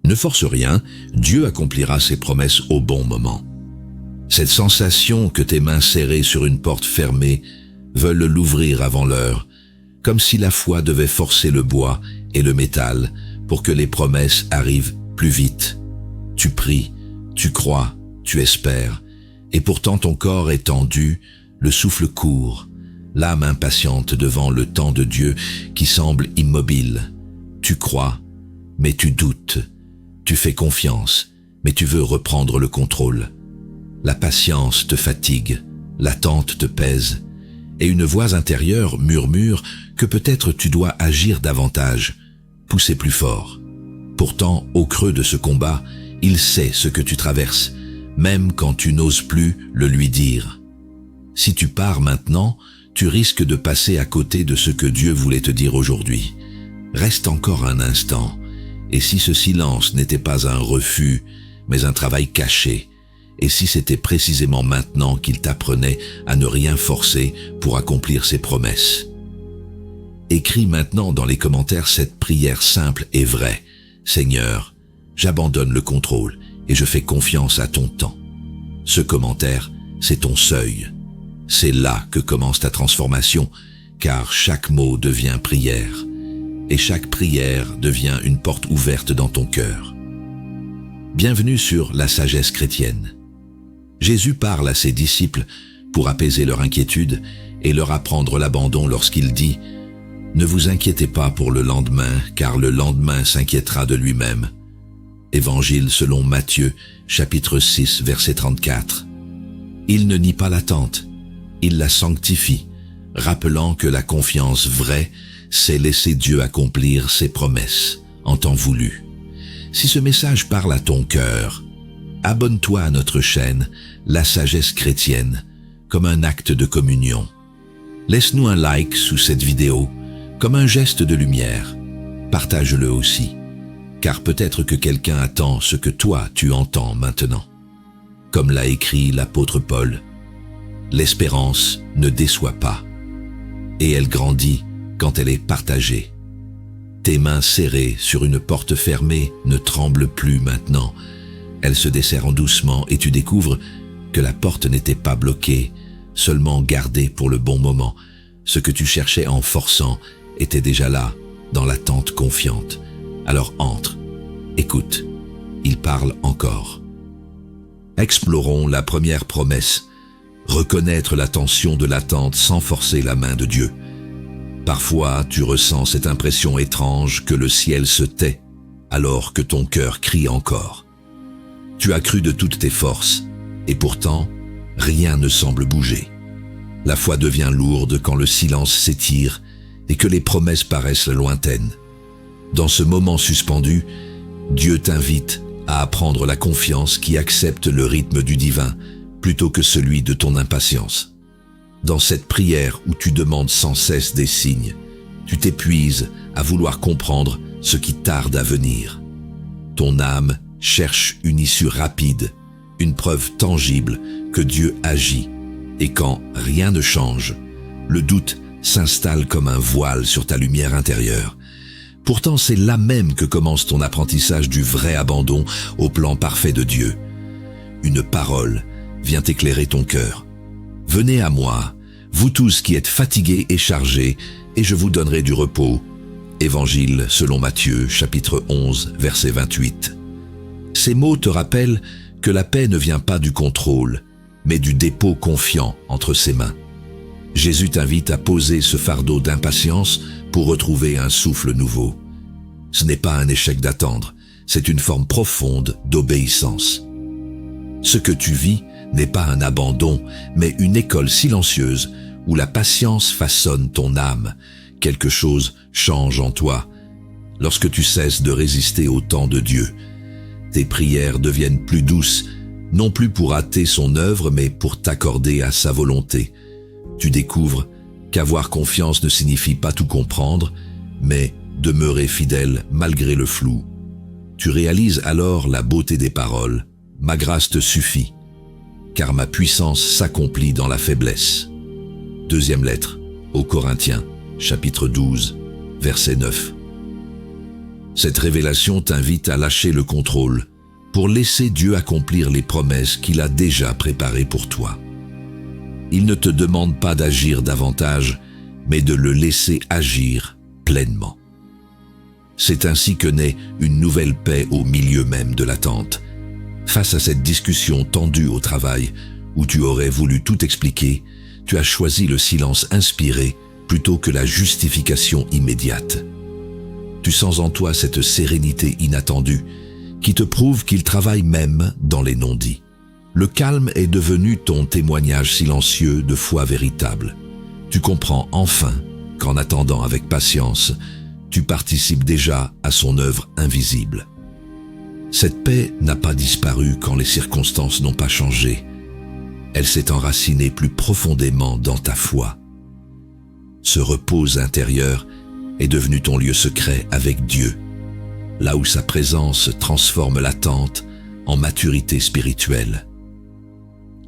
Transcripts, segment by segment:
Ne force rien, Dieu accomplira ses promesses au bon moment. Cette sensation que tes mains serrées sur une porte fermée veulent l'ouvrir avant l'heure, comme si la foi devait forcer le bois et le métal pour que les promesses arrivent plus vite. Tu pries, tu crois, tu espères, et pourtant ton corps est tendu, le souffle court, l'âme impatiente devant le temps de Dieu qui semble immobile. Tu crois, mais tu doutes. Tu fais confiance, mais tu veux reprendre le contrôle. La patience te fatigue, l'attente te pèse, et une voix intérieure murmure que peut-être tu dois agir davantage, pousser plus fort. Pourtant, au creux de ce combat, il sait ce que tu traverses, même quand tu n'oses plus le lui dire. Si tu pars maintenant, tu risques de passer à côté de ce que Dieu voulait te dire aujourd'hui. Reste encore un instant, et si ce silence n'était pas un refus, mais un travail caché, et si c'était précisément maintenant qu'il t'apprenait à ne rien forcer pour accomplir ses promesses. Écris maintenant dans les commentaires cette prière simple et vraie. Seigneur, j'abandonne le contrôle et je fais confiance à ton temps. Ce commentaire, c'est ton seuil. C'est là que commence ta transformation, car chaque mot devient prière, et chaque prière devient une porte ouverte dans ton cœur. Bienvenue sur la sagesse chrétienne. Jésus parle à ses disciples pour apaiser leur inquiétude et leur apprendre l'abandon lorsqu'il dit « Ne vous inquiétez pas pour le lendemain, car le lendemain s'inquiétera de lui-même. » Évangile selon Matthieu, chapitre 6, verset 34. Il ne nie pas l'attente, il la sanctifie, rappelant que la confiance vraie, c'est laisser Dieu accomplir ses promesses en temps voulu. Si ce message parle à ton cœur, abonne-toi à notre chaîne, La Sagesse Chrétienne, comme un acte de communion. Laisse-nous un like sous cette vidéo, comme un geste de lumière. Partage-le aussi, car peut-être que quelqu'un attend ce que toi tu entends maintenant. Comme l'a écrit l'apôtre Paul, l'espérance ne déçoit pas, et elle grandit quand elle est partagée. Tes mains serrées sur une porte fermée ne tremblent plus maintenant. Elles se desserrent doucement et tu découvres que la porte n'était pas bloquée, seulement gardée pour le bon moment. Ce que tu cherchais en forçant était déjà là, dans l'attente confiante. Alors entre, écoute, il parle encore. Explorons la première promesse, reconnaître la tension de l'attente sans forcer la main de Dieu. Parfois, tu ressens cette impression étrange que le ciel se tait, alors que ton cœur crie encore. Tu as cru de toutes tes forces, et pourtant, rien ne semble bouger. La foi devient lourde quand le silence s'étire et que les promesses paraissent lointaines. Dans ce moment suspendu, Dieu t'invite à apprendre la confiance qui accepte le rythme du divin plutôt que celui de ton impatience. Dans cette prière où tu demandes sans cesse des signes, tu t'épuises à vouloir comprendre ce qui tarde à venir. Ton âme cherche une issue rapide, une preuve tangible que Dieu agit. Et quand rien ne change, le doute s'installe comme un voile sur ta lumière intérieure. Pourtant, c'est là même que commence ton apprentissage du vrai abandon au plan parfait de Dieu. Une parole vient éclairer ton cœur. « Venez à moi, vous tous qui êtes fatigués et chargés, et je vous donnerai du repos. » Évangile selon Matthieu, chapitre 11, verset 28. Ces mots te rappellent que la paix ne vient pas du contrôle, mais du dépôt confiant entre ses mains. Jésus t'invite à poser ce fardeau d'impatience pour retrouver un souffle nouveau. Ce n'est pas un échec d'attendre, c'est une forme profonde d'obéissance. Ce que tu vis n'est pas un abandon, mais une école silencieuse où la patience façonne ton âme. Quelque chose change en toi. Lorsque tu cesses de résister au temps de Dieu, tes prières deviennent plus douces, non plus pour hâter son œuvre, mais pour t'accorder à sa volonté. Tu découvres qu'avoir confiance ne signifie pas tout comprendre, mais demeurer fidèle malgré le flou. Tu réalises alors la beauté des paroles. Ma grâce te suffit, car ma puissance s'accomplit dans la faiblesse. Deuxième lettre aux Corinthiens, chapitre 12, verset 9. Cette révélation t'invite à lâcher le contrôle pour laisser Dieu accomplir les promesses qu'il a déjà préparées pour toi. Il ne te demande pas d'agir davantage, mais de le laisser agir pleinement. C'est ainsi que naît une nouvelle paix au milieu même de l'attente. Face à cette discussion tendue au travail, où tu aurais voulu tout expliquer, tu as choisi le silence inspiré plutôt que la justification immédiate. Tu sens en toi cette sérénité inattendue qui te prouve qu'il travaille même dans les non-dits. Le calme est devenu ton témoignage silencieux de foi véritable. Tu comprends enfin qu'en attendant avec patience, tu participes déjà à son œuvre invisible. Cette paix n'a pas disparu quand les circonstances n'ont pas changé. Elle s'est enracinée plus profondément dans ta foi. Ce repos intérieur est devenu ton lieu secret avec Dieu, là où sa présence transforme l'attente en maturité spirituelle.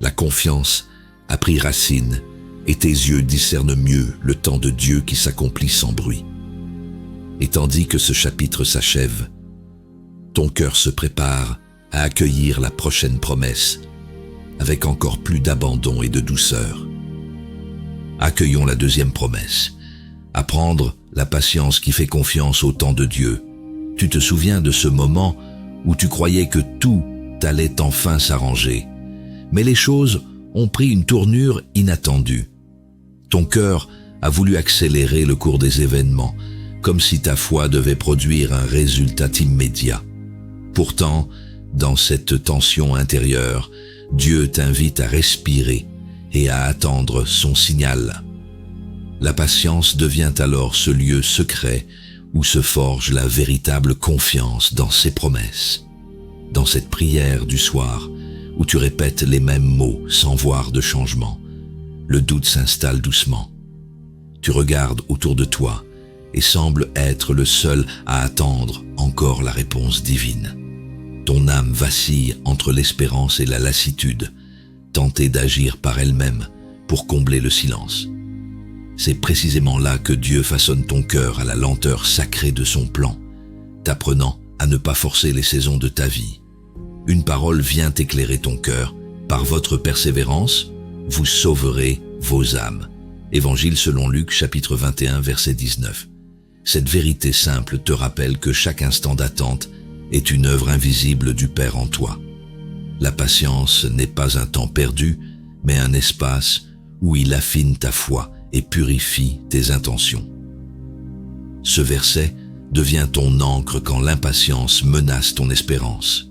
La confiance a pris racine et tes yeux discernent mieux le temps de Dieu qui s'accomplit sans bruit. Et tandis que ce chapitre s'achève, ton cœur se prépare à accueillir la prochaine promesse avec encore plus d'abandon et de douceur. Accueillons la deuxième promesse. Apprendre la patience qui fait confiance au temps de Dieu. Tu te souviens de ce moment où tu croyais que tout allait enfin s'arranger, mais les choses ont pris une tournure inattendue. Ton cœur a voulu accélérer le cours des événements, comme si ta foi devait produire un résultat immédiat. Pourtant, dans cette tension intérieure, Dieu t'invite à respirer et à attendre son signal. La patience devient alors ce lieu secret où se forge la véritable confiance dans ses promesses. Dans cette prière du soir, où tu répètes les mêmes mots sans voir de changement, le doute s'installe doucement. Tu regardes autour de toi et sembles être le seul à attendre encore la réponse divine. Ton âme vacille entre l'espérance et la lassitude, tentée d'agir par elle-même pour combler le silence. C'est précisément là que Dieu façonne ton cœur à la lenteur sacrée de son plan, t'apprenant à ne pas forcer les saisons de ta vie. Une parole vient éclairer ton cœur. Par votre persévérance, vous sauverez vos âmes. Évangile selon Luc, chapitre 21, verset 19. Cette vérité simple te rappelle que chaque instant d'attente est une œuvre invisible du Père en toi. La patience n'est pas un temps perdu, mais un espace où il affine ta foi et purifie tes intentions. Ce verset devient ton encre quand l'impatience menace ton espérance.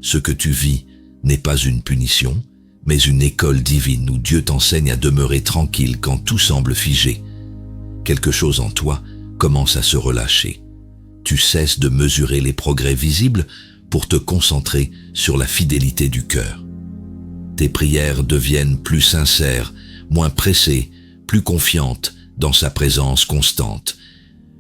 Ce que tu vis n'est pas une punition, mais une école divine où Dieu t'enseigne à demeurer tranquille quand tout semble figé. Quelque chose en toi commence à se relâcher. Tu cesses de mesurer les progrès visibles pour te concentrer sur la fidélité du cœur. Tes prières deviennent plus sincères, moins pressées, plus confiantes dans sa présence constante.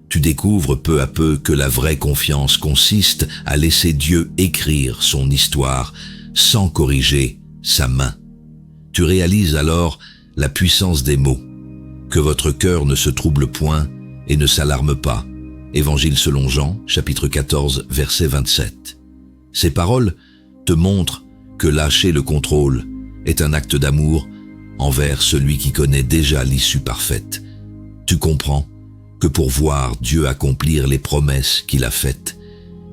Tu découvres peu à peu que la vraie confiance consiste à laisser Dieu écrire son histoire sans corriger sa main. Tu réalises alors la puissance des mots, que votre cœur ne se trouble point et ne s'alarme pas. Évangile selon Jean, chapitre 14, verset 27. Ces paroles te montrent que lâcher le contrôle est un acte d'amour envers celui qui connaît déjà l'issue parfaite. Tu comprends que pour voir Dieu accomplir les promesses qu'il a faites,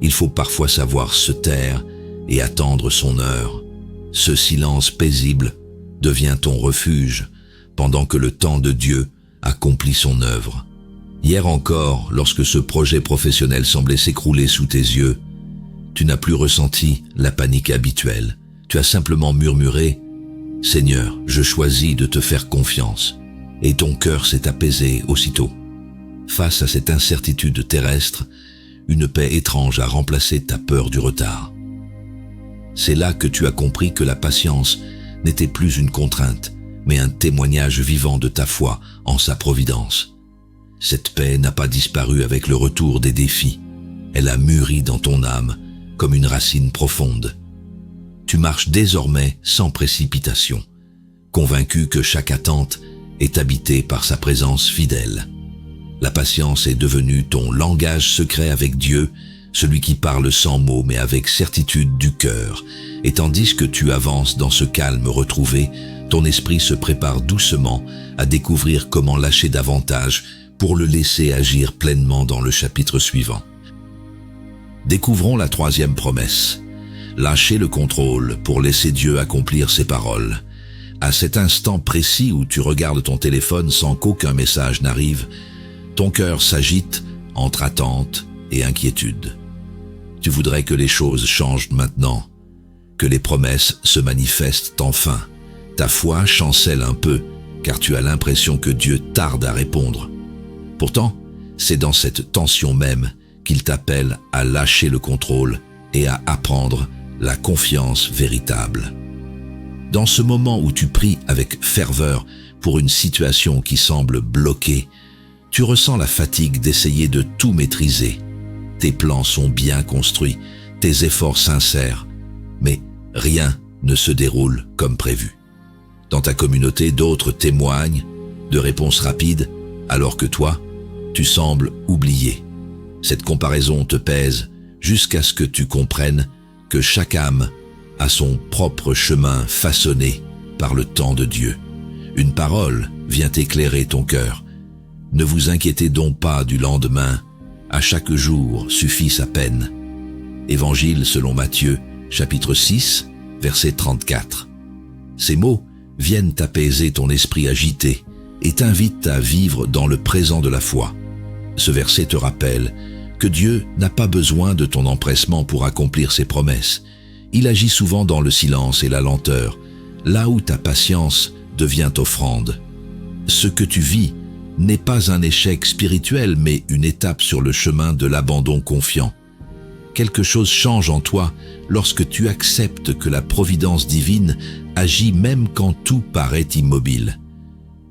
il faut parfois savoir se taire et attendre son heure. Ce silence paisible devient ton refuge pendant que le temps de Dieu accomplit son œuvre. Hier encore, lorsque ce projet professionnel semblait s'écrouler sous tes yeux, tu n'as plus ressenti la panique habituelle. Tu as simplement murmuré « Seigneur, je choisis de te faire confiance » et ton cœur s'est apaisé aussitôt. Face à cette incertitude terrestre, une paix étrange a remplacé ta peur du retard. C'est là que tu as compris que la patience n'était plus une contrainte, mais un témoignage vivant de ta foi en sa providence. Cette paix n'a pas disparu avec le retour des défis. Elle a mûri dans ton âme comme une racine profonde. Tu marches désormais sans précipitation, convaincu que chaque attente est habitée par sa présence fidèle. La patience est devenue ton langage secret avec Dieu, celui qui parle sans mots mais avec certitude du cœur. Et tandis que tu avances dans ce calme retrouvé, ton esprit se prépare doucement à découvrir comment lâcher davantage pour le laisser agir pleinement dans le chapitre suivant. Découvrons la troisième promesse. Lâcher le contrôle pour laisser Dieu accomplir ses paroles. À cet instant précis où tu regardes ton téléphone sans qu'aucun message n'arrive, ton cœur s'agite entre attente et inquiétude. Tu voudrais que les choses changent maintenant, que les promesses se manifestent enfin. Ta foi chancelle un peu, car tu as l'impression que Dieu tarde à répondre. Pourtant, c'est dans cette tension même qu'il t'appelle à lâcher le contrôle et à apprendre la confiance véritable. Dans ce moment où tu pries avec ferveur pour une situation qui semble bloquée, tu ressens la fatigue d'essayer de tout maîtriser. Tes plans sont bien construits, tes efforts sincères, mais rien ne se déroule comme prévu. Dans ta communauté, d'autres témoignent de réponses rapides, alors que toi, tu sembles oublié. Cette comparaison te pèse jusqu'à ce que tu comprennes que chaque âme a son propre chemin façonné par le temps de Dieu. Une parole vient éclairer ton cœur. Ne vous inquiétez donc pas du lendemain, à chaque jour suffit sa peine. Évangile selon Matthieu, chapitre 6, verset 34. Ces mots viennent apaiser ton esprit agité et t'invitent à vivre dans le présent de la foi. Ce verset te rappelle que Dieu n'a pas besoin de ton empressement pour accomplir ses promesses. Il agit souvent dans le silence et la lenteur, là où ta patience devient offrande. Ce que tu vis n'est pas un échec spirituel, mais une étape sur le chemin de l'abandon confiant. Quelque chose change en toi lorsque tu acceptes que la providence divine agit même quand tout paraît immobile.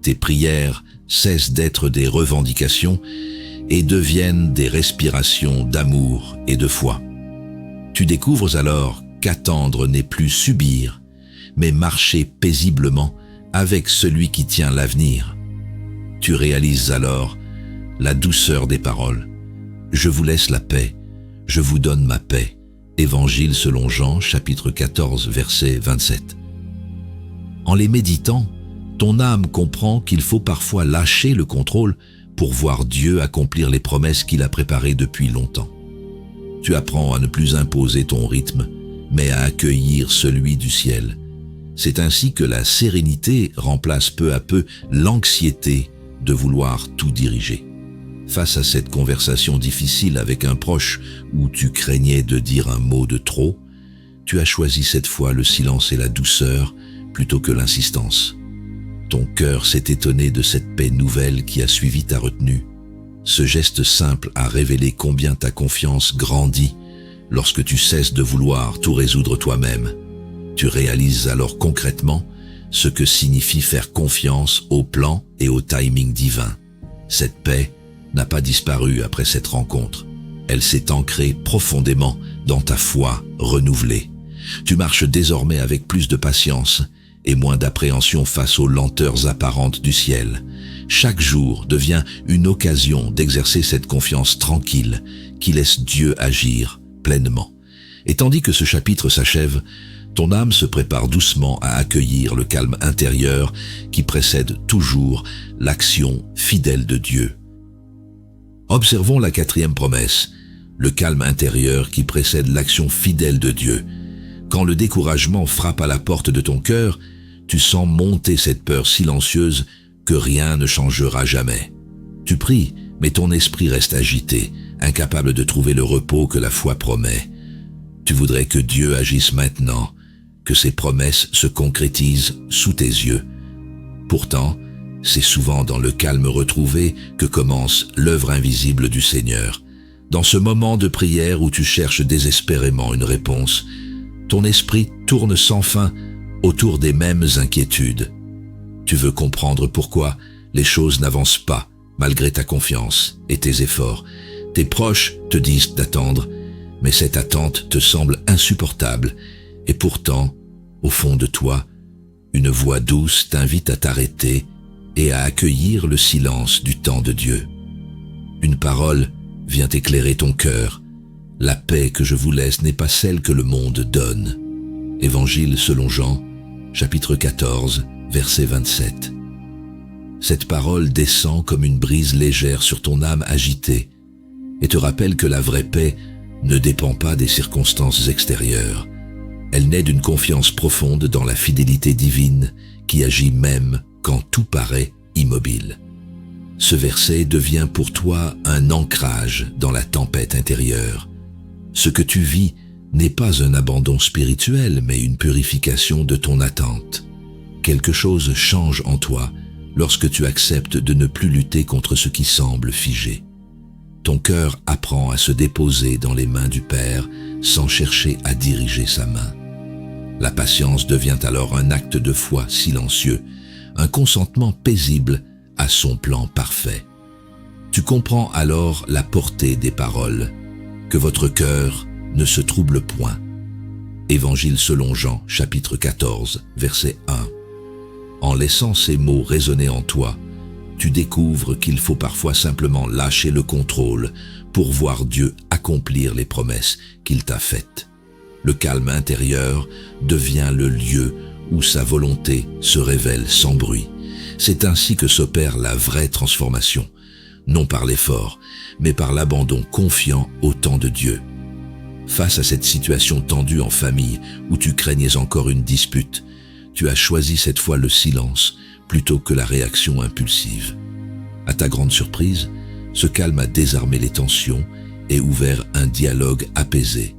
Tes prières cessent d'être des revendications et deviennent des respirations d'amour et de foi. Tu découvres alors qu'attendre n'est plus subir, mais marcher paisiblement avec celui qui tient l'avenir. Tu réalises alors la douceur des paroles. Je vous laisse la paix, je vous donne ma paix. Évangile selon Jean, chapitre 14, verset 27. En les méditant, ton âme comprend qu'il faut parfois lâcher le contrôle pour voir Dieu accomplir les promesses qu'il a préparées depuis longtemps. Tu apprends à ne plus imposer ton rythme, mais à accueillir celui du ciel. C'est ainsi que la sérénité remplace peu à peu l'anxiété de vouloir tout diriger. Face à cette conversation difficile avec un proche où tu craignais de dire un mot de trop, tu as choisi cette fois le silence et la douceur plutôt que l'insistance. Ton cœur s'est étonné de cette paix nouvelle qui a suivi ta retenue. Ce geste simple a révélé combien ta confiance grandit lorsque tu cesses de vouloir tout résoudre toi-même. Tu réalises alors concrètement ce que signifie faire confiance au plan et au timing divin. Cette paix n'a pas disparu après cette rencontre. Elle s'est ancrée profondément dans ta foi renouvelée. Tu marches désormais avec plus de patience et moins d'appréhension face aux lenteurs apparentes du ciel. Chaque jour devient une occasion d'exercer cette confiance tranquille qui laisse Dieu agir pleinement. Et tandis que ce chapitre s'achève, ton âme se prépare doucement à accueillir le calme intérieur qui précède toujours l'action fidèle de Dieu. Observons la quatrième promesse, le calme intérieur qui précède l'action fidèle de Dieu. Quand le découragement frappe à la porte de ton cœur, tu sens monter cette peur silencieuse que rien ne changera jamais. Tu pries, mais ton esprit reste agité, incapable de trouver le repos que la foi promet. Tu voudrais que Dieu agisse maintenant, que ses promesses se concrétisent sous tes yeux. Pourtant, c'est souvent dans le calme retrouvé que commence l'œuvre invisible du Seigneur. Dans ce moment de prière où tu cherches désespérément une réponse, ton esprit tourne sans fin autour des mêmes inquiétudes. Tu veux comprendre pourquoi les choses n'avancent pas malgré ta confiance et tes efforts. Tes proches te disent d'attendre, mais cette attente te semble insupportable. Et pourtant, au fond de toi, une voix douce t'invite à t'arrêter et à accueillir le silence du temps de Dieu. Une parole vient éclairer ton cœur. La paix que je vous laisse n'est pas celle que le monde donne. Évangile selon Jean, chapitre 14, verset 27. Cette parole descend comme une brise légère sur ton âme agitée et te rappelle que la vraie paix ne dépend pas des circonstances extérieures. Elle naît d'une confiance profonde dans la fidélité divine qui agit même quand tout paraît immobile. Ce verset devient pour toi un ancrage dans la tempête intérieure. Ce que tu vis n'est pas un abandon spirituel, mais une purification de ton attente. Quelque chose change en toi lorsque tu acceptes de ne plus lutter contre ce qui semble figé. Ton cœur apprend à se déposer dans les mains du Père sans chercher à diriger sa main. La patience devient alors un acte de foi silencieux, un consentement paisible à son plan parfait. Tu comprends alors la portée des paroles, que votre cœur ne se trouble point. Évangile selon Jean, chapitre 14, verset 1. En laissant ces mots résonner en toi, tu découvres qu'il faut parfois simplement lâcher le contrôle pour voir Dieu accomplir les promesses qu'il t'a faites. Le calme intérieur devient le lieu où sa volonté se révèle sans bruit. C'est ainsi que s'opère la vraie transformation, non par l'effort, mais par l'abandon confiant au temps de Dieu. Face à cette situation tendue en famille où tu craignais encore une dispute, tu as choisi cette fois le silence plutôt que la réaction impulsive. À ta grande surprise, ce calme a désarmé les tensions et ouvert un dialogue apaisé.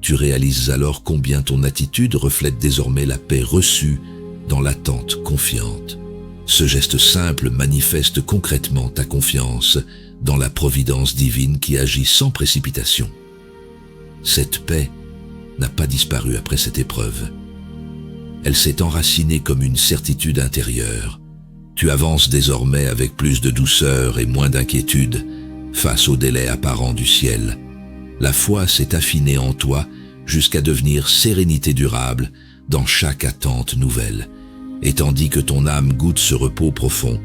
Tu réalises alors combien ton attitude reflète désormais la paix reçue dans l'attente confiante. Ce geste simple manifeste concrètement ta confiance dans la providence divine qui agit sans précipitation. Cette paix n'a pas disparu après cette épreuve. Elle s'est enracinée comme une certitude intérieure. Tu avances désormais avec plus de douceur et moins d'inquiétude face aux délais apparents du ciel. La foi s'est affinée en toi jusqu'à devenir sérénité durable dans chaque attente nouvelle. Et tandis que ton âme goûte ce repos profond,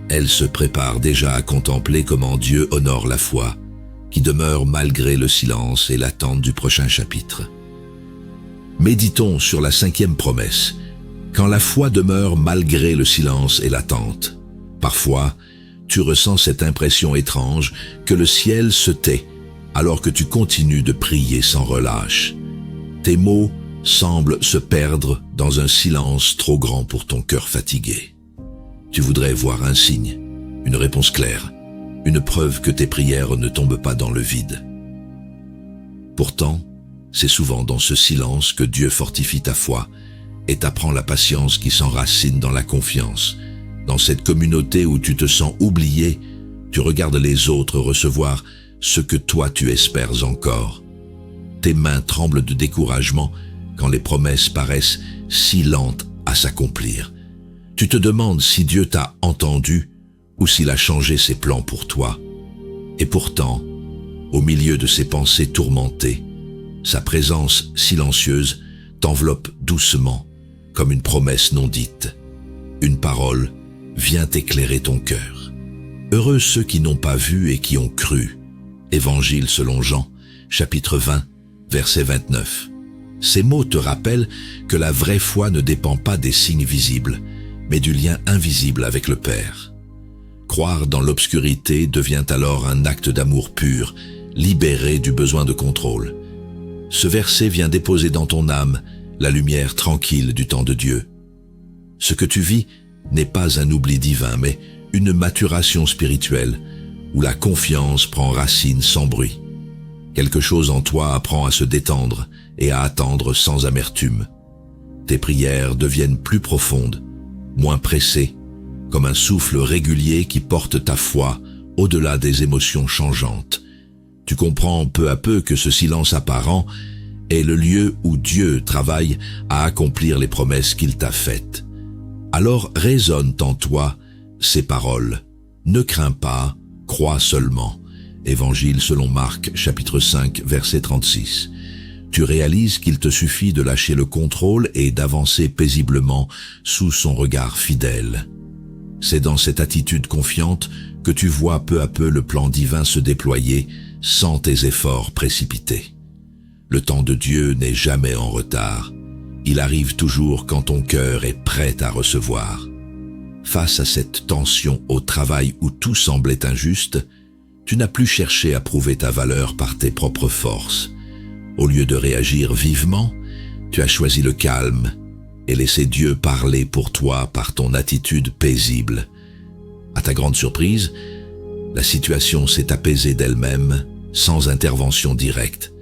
elle se prépare déjà à contempler comment Dieu honore la foi, qui demeure malgré le silence et l'attente du prochain chapitre. Méditons sur la 5e promesse. Quand la foi demeure malgré le silence et l'attente. Parfois, tu ressens cette impression étrange que le ciel se tait alors que tu continues de prier sans relâche. Tes mots semblent se perdre dans un silence trop grand pour ton cœur fatigué. Tu voudrais voir un signe, une réponse claire, une preuve que tes prières ne tombent pas dans le vide. Pourtant, c'est souvent dans ce silence que Dieu fortifie ta foi et t'apprend la patience qui s'enracine dans la confiance. Dans cette communauté où tu te sens oublié, tu regardes les autres recevoir ce que toi tu espères encore. Tes mains tremblent de découragement quand les promesses paraissent si lentes à s'accomplir. Tu te demandes si Dieu t'a entendu ou s'il a changé ses plans pour toi. Et pourtant, au milieu de ces pensées tourmentées, sa présence silencieuse t'enveloppe doucement, comme une promesse non dite. Une parole vient éclairer ton cœur. Heureux ceux qui n'ont pas vu et qui ont cru. Évangile selon Jean, chapitre 20, verset 29. Ces mots te rappellent que la vraie foi ne dépend pas des signes visibles, mais du lien invisible avec le Père. Croire dans l'obscurité devient alors un acte d'amour pur, libéré du besoin de contrôle. Ce verset vient déposer dans ton âme la lumière tranquille du temps de Dieu. Ce que tu vis n'est pas un oubli divin, mais une maturation spirituelle où la confiance prend racine sans bruit. Quelque chose en toi apprend à se détendre et à attendre sans amertume. Tes prières deviennent plus profondes, moins pressées, comme un souffle régulier qui porte ta foi au-delà des émotions changeantes. Tu comprends peu à peu que ce silence apparent est le lieu où Dieu travaille à accomplir les promesses qu'il t'a faites. Alors résonnent en toi ces paroles. Ne crains pas, crois seulement. Évangile selon Marc, chapitre 5, verset 36. Tu réalises qu'il te suffit de lâcher le contrôle et d'avancer paisiblement sous son regard fidèle. C'est dans cette attitude confiante que tu vois peu à peu le plan divin se déployer sans tes efforts précipités. Le temps de Dieu n'est jamais en retard. Il arrive toujours quand ton cœur est prêt à recevoir. Face à cette tension au travail où tout semblait injuste, tu n'as plus cherché à prouver ta valeur par tes propres forces. Au lieu de réagir vivement, tu as choisi le calme et laissé Dieu parler pour toi par ton attitude paisible. À ta grande surprise, la situation s'est apaisée d'elle-même, sans intervention directe.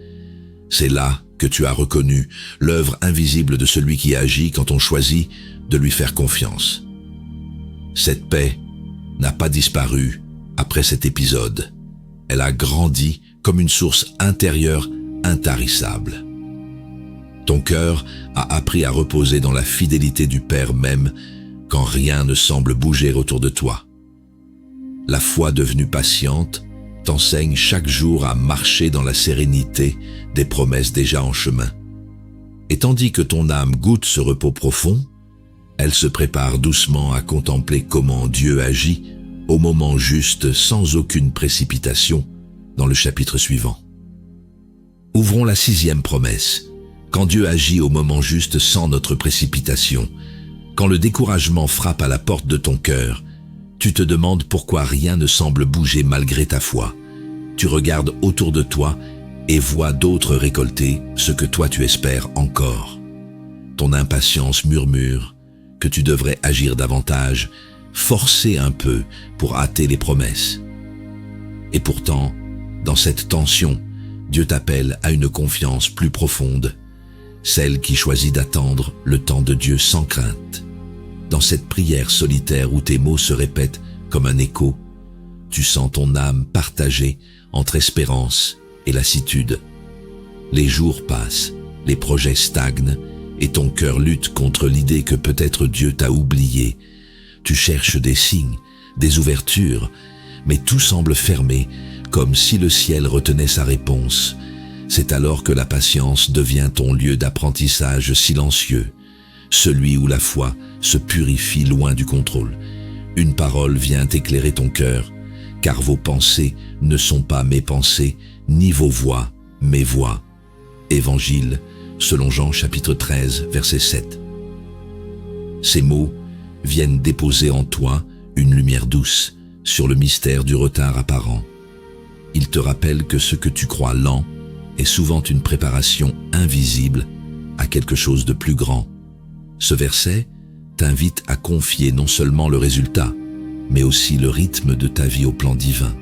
C'est là que tu as reconnu l'œuvre invisible de celui qui agit quand on choisit de lui faire confiance. Cette paix n'a pas disparu après cet épisode. Elle a grandi comme une source intérieure intarissable. Ton cœur a appris à reposer dans la fidélité du Père même quand rien ne semble bouger autour de toi. La foi devenue patiente t'enseigne chaque jour à marcher dans la sérénité des promesses déjà en chemin. Et tandis que ton âme goûte ce repos profond, elle se prépare doucement à contempler comment Dieu agit au moment juste sans aucune précipitation dans le chapitre suivant. Ouvrons la 6e promesse. Quand Dieu agit au moment juste sans notre précipitation, quand le découragement frappe à la porte de ton cœur, tu te demandes pourquoi rien ne semble bouger malgré ta foi. Tu regardes autour de toi et vois d'autres récolter ce que toi tu espères encore. Ton impatience murmure que tu devrais agir davantage, forcer un peu pour hâter les promesses. Et pourtant, dans cette tension, Dieu t'appelle à une confiance plus profonde, celle qui choisit d'attendre le temps de Dieu sans crainte. Dans cette prière solitaire où tes mots se répètent comme un écho, tu sens ton âme partagée entre espérance et lassitude. Les jours passent, les projets stagnent et ton cœur lutte contre l'idée que peut-être Dieu t'a oublié. Tu cherches des signes, des ouvertures, mais tout semble fermé, comme si le ciel retenait sa réponse. C'est alors que la patience devient ton lieu d'apprentissage silencieux, celui où la foi se purifie loin du contrôle. Une parole vient éclairer ton cœur, car vos pensées ne sont pas mes pensées, ni vos voix, mes voix. Évangile, selon Jean chapitre 13, verset 7. Ces mots viennent déposer en toi une lumière douce sur le mystère du retard apparent. Ils te rappellent que ce que tu crois lent est souvent une préparation invisible à quelque chose de plus grand. Ce verset t'invite à confier non seulement le résultat, mais aussi le rythme de ta vie au plan divin.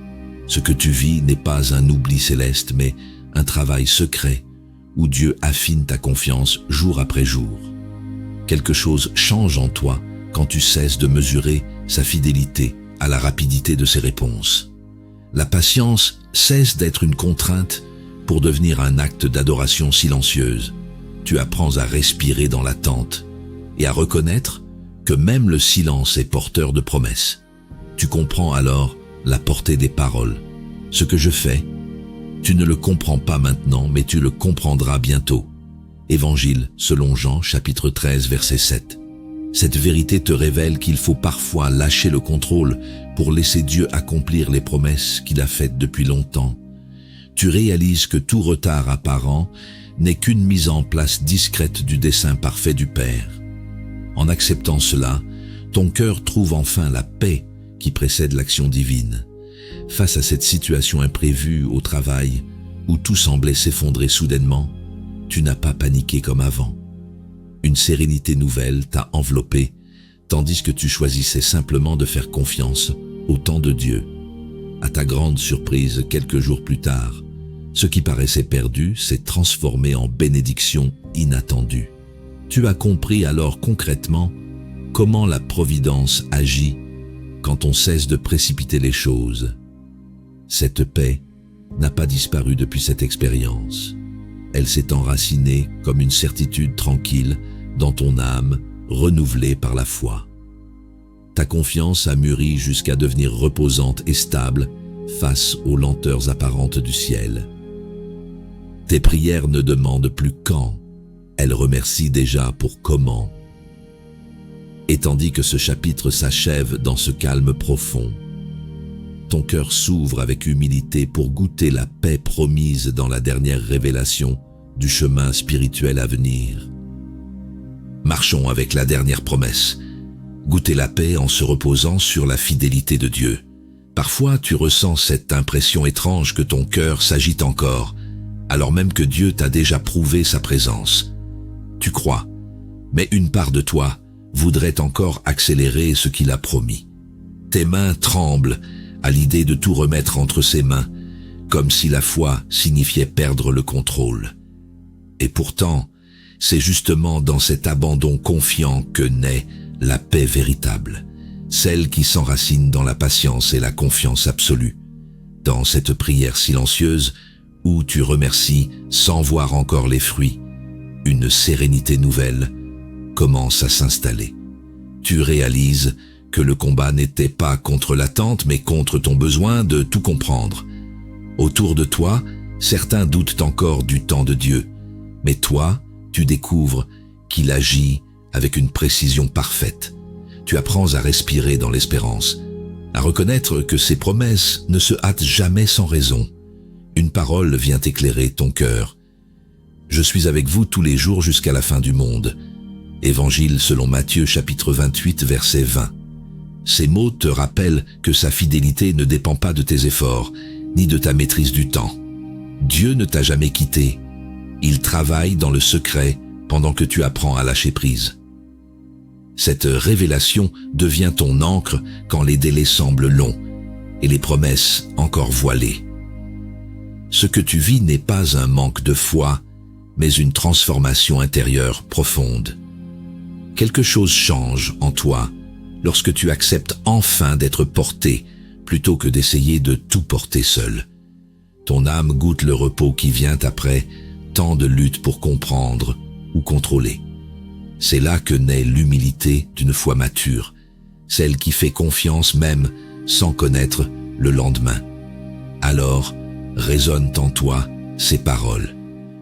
Ce que tu vis n'est pas un oubli céleste, mais un travail secret où Dieu affine ta confiance jour après jour. Quelque chose change en toi quand tu cesses de mesurer sa fidélité à la rapidité de ses réponses. La patience cesse d'être une contrainte pour devenir un acte d'adoration silencieuse. Tu apprends à respirer dans l'attente et à reconnaître que même le silence est porteur de promesses. Tu comprends alors la portée des paroles. Ce que je fais, tu ne le comprends pas maintenant, mais tu le comprendras bientôt. Évangile selon Jean chapitre 13 verset 7. Cette vérité te révèle qu'il faut parfois lâcher le contrôle pour laisser Dieu accomplir les promesses qu'il a faites depuis longtemps. Tu réalises que tout retard apparent n'est qu'une mise en place discrète du dessein parfait du Père. En acceptant cela, ton cœur trouve enfin la paix qui précède l'action divine. Face à cette situation imprévue au travail, où tout semblait s'effondrer soudainement, tu n'as pas paniqué comme avant. Une sérénité nouvelle t'a enveloppé, tandis que tu choisissais simplement de faire confiance au temps de Dieu. À ta grande surprise, quelques jours plus tard, ce qui paraissait perdu s'est transformé en bénédiction inattendue. Tu as compris alors concrètement comment la providence agit quand on cesse de précipiter les choses. Cette paix n'a pas disparu depuis cette expérience. Elle s'est enracinée comme une certitude tranquille dans ton âme, renouvelée par la foi. Ta confiance a mûri jusqu'à devenir reposante et stable face aux lenteurs apparentes du ciel. Tes prières ne demandent plus quand, elles remercient déjà pour comment. Et tandis que ce chapitre s'achève dans ce calme profond, ton cœur s'ouvre avec humilité pour goûter la paix promise dans la dernière révélation du chemin spirituel à venir. Marchons avec la dernière promesse. Goûter la paix en se reposant sur la fidélité de Dieu. Parfois, tu ressens cette impression étrange que ton cœur s'agite encore, alors même que Dieu t'a déjà prouvé sa présence. Tu crois, mais une part de toi voudrait encore accélérer ce qu'il a promis. Tes mains tremblent à l'idée de tout remettre entre ses mains, comme si la foi signifiait perdre le contrôle. Et pourtant, c'est justement dans cet abandon confiant que naît la paix véritable, celle qui s'enracine dans la patience et la confiance absolue. Dans cette prière silencieuse où tu remercies sans voir encore les fruits, une sérénité nouvelle commence à s'installer. Tu réalises que le combat n'était pas contre l'attente, mais contre ton besoin de tout comprendre. Autour de toi, certains doutent encore du temps de Dieu, mais toi, tu découvres qu'il agit avec une précision parfaite. Tu apprends à respirer dans l'espérance, à reconnaître que ses promesses ne se hâtent jamais sans raison. Une parole vient éclairer ton cœur. Je suis avec vous tous les jours jusqu'à la fin du monde. Évangile selon Matthieu chapitre 28 verset 20. Ces mots te rappellent que sa fidélité ne dépend pas de tes efforts, ni de ta maîtrise du temps. Dieu ne t'a jamais quitté. Il travaille dans le secret pendant que tu apprends à lâcher prise. Cette révélation devient ton encre quand les délais semblent longs et les promesses encore voilées. Ce que tu vis n'est pas un manque de foi, mais une transformation intérieure profonde. Quelque chose change en toi lorsque tu acceptes enfin d'être porté plutôt que d'essayer de tout porter seul. Ton âme goûte le repos qui vient après tant de luttes pour comprendre ou contrôler. C'est là que naît l'humilité d'une foi mature, celle qui fait confiance même sans connaître le lendemain. Alors résonnent en toi ces paroles,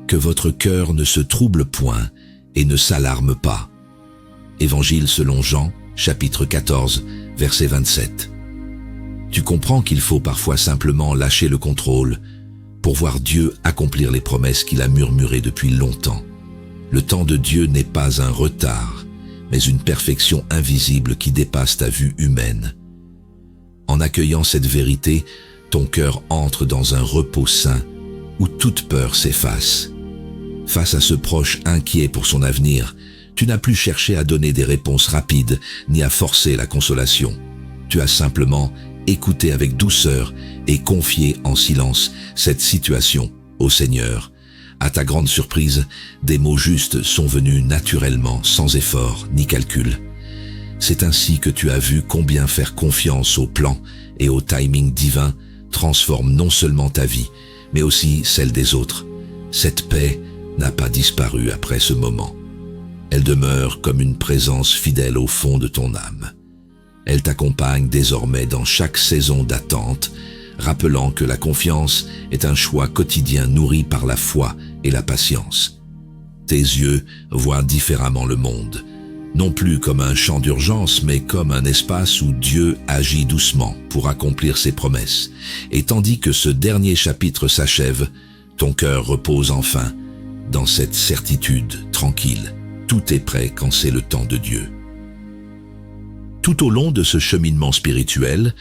que votre cœur ne se trouble point et ne s'alarme pas. Évangile selon Jean, chapitre 14, verset 27. Tu comprends qu'il faut parfois simplement lâcher le contrôle pour voir Dieu accomplir les promesses qu'il a murmurées depuis longtemps. Le temps de Dieu n'est pas un retard, mais une perfection invisible qui dépasse ta vue humaine. En accueillant cette vérité, ton cœur entre dans un repos sain où toute peur s'efface. Face à ce proche inquiet pour son avenir, tu n'as plus cherché à donner des réponses rapides ni à forcer la consolation. Tu as simplement écouté avec douceur et confié en silence cette situation au Seigneur. À ta grande surprise, des mots justes sont venus naturellement, sans effort ni calcul. C'est ainsi que tu as vu combien faire confiance au plan et au timing divin transforme non seulement ta vie, mais aussi celle des autres. Cette paix n'a pas disparu après ce moment. Elle demeure comme une présence fidèle au fond de ton âme. Elle t'accompagne désormais dans chaque saison d'attente, rappelant que la confiance est un choix quotidien nourri par la foi et la patience. Tes yeux voient différemment le monde, non plus comme un champ d'urgence, mais comme un espace où Dieu agit doucement pour accomplir ses promesses. Et tandis que ce dernier chapitre s'achève, ton cœur repose enfin dans cette certitude tranquille. Tout est prêt quand c'est le temps de Dieu. Tout au long de ce cheminement spirituel,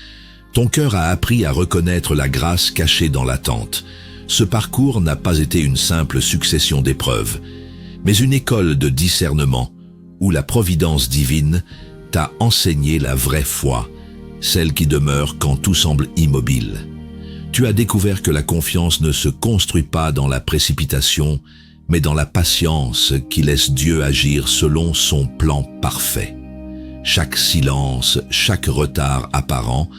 ton cœur a appris à reconnaître la grâce cachée dans l'attente. Ce parcours n'a pas été une simple succession d'épreuves, mais une école de discernement où la providence divine t'a enseigné la vraie foi, celle qui demeure quand tout semble immobile. Tu as découvert que la confiance ne se construit pas dans la précipitation, mais dans la patience qui laisse Dieu agir selon son plan parfait. Chaque silence, chaque retard apparent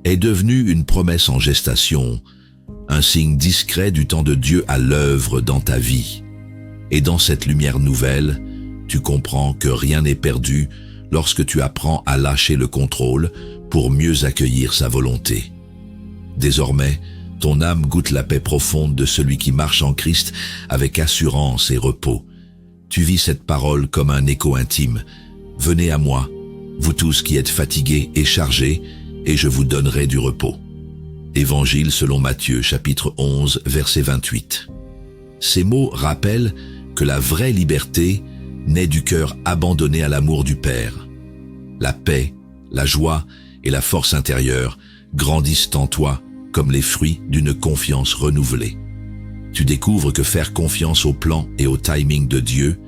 est devenu une promesse en gestation, un signe discret du temps de Dieu à l'œuvre dans ta vie. Et dans cette lumière nouvelle, tu comprends que rien n'est perdu lorsque tu apprends à lâcher le contrôle pour mieux accueillir sa volonté. Désormais, ton âme goûte la paix profonde de celui qui marche en Christ avec assurance et repos. Tu vis cette parole comme un écho intime. Venez à moi, vous tous qui êtes fatigués et chargés, et je vous donnerai du repos. Évangile selon Matthieu, chapitre 11, verset 28. Ces mots rappellent que la vraie liberté naît du cœur abandonné à l'amour du Père. La paix, la joie et la force intérieure grandissent en toi comme les fruits d'une confiance renouvelée. Tu découvres que faire confiance au plan et au timing de Dieu,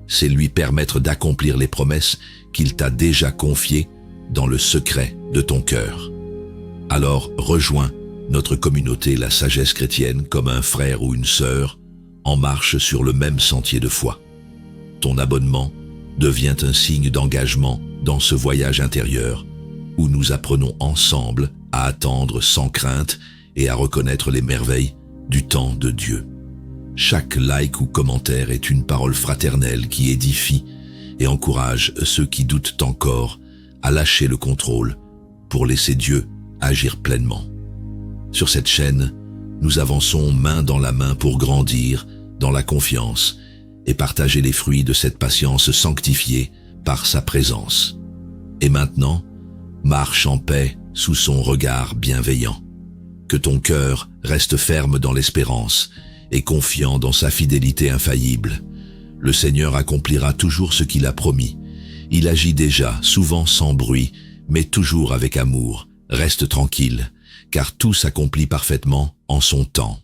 c'est lui permettre d'accomplir les promesses qu'il t'a déjà confiées dans le secret de ton cœur. Alors rejoins notre communauté, la sagesse chrétienne, comme un frère ou une sœur, en marche sur le même sentier de foi. Ton abonnement devient un signe d'engagement dans ce voyage intérieur où nous apprenons ensemble à attendre sans crainte et à reconnaître les merveilles du temps de Dieu. Chaque like ou commentaire est une parole fraternelle qui édifie et encourage ceux qui doutent encore à lâcher le contrôle pour laisser Dieu agir pleinement. Sur cette chaîne, nous avançons main dans la main pour grandir dans la confiance et partager les fruits de cette patience sanctifiée par sa présence. Et maintenant, marche en paix sous son regard bienveillant. Que ton cœur reste ferme dans l'espérance et confiant dans sa fidélité infaillible. Le Seigneur accomplira toujours ce qu'il a promis. Il agit déjà, souvent sans bruit, mais toujours avec amour. Reste tranquille, car tout s'accomplit parfaitement en son temps.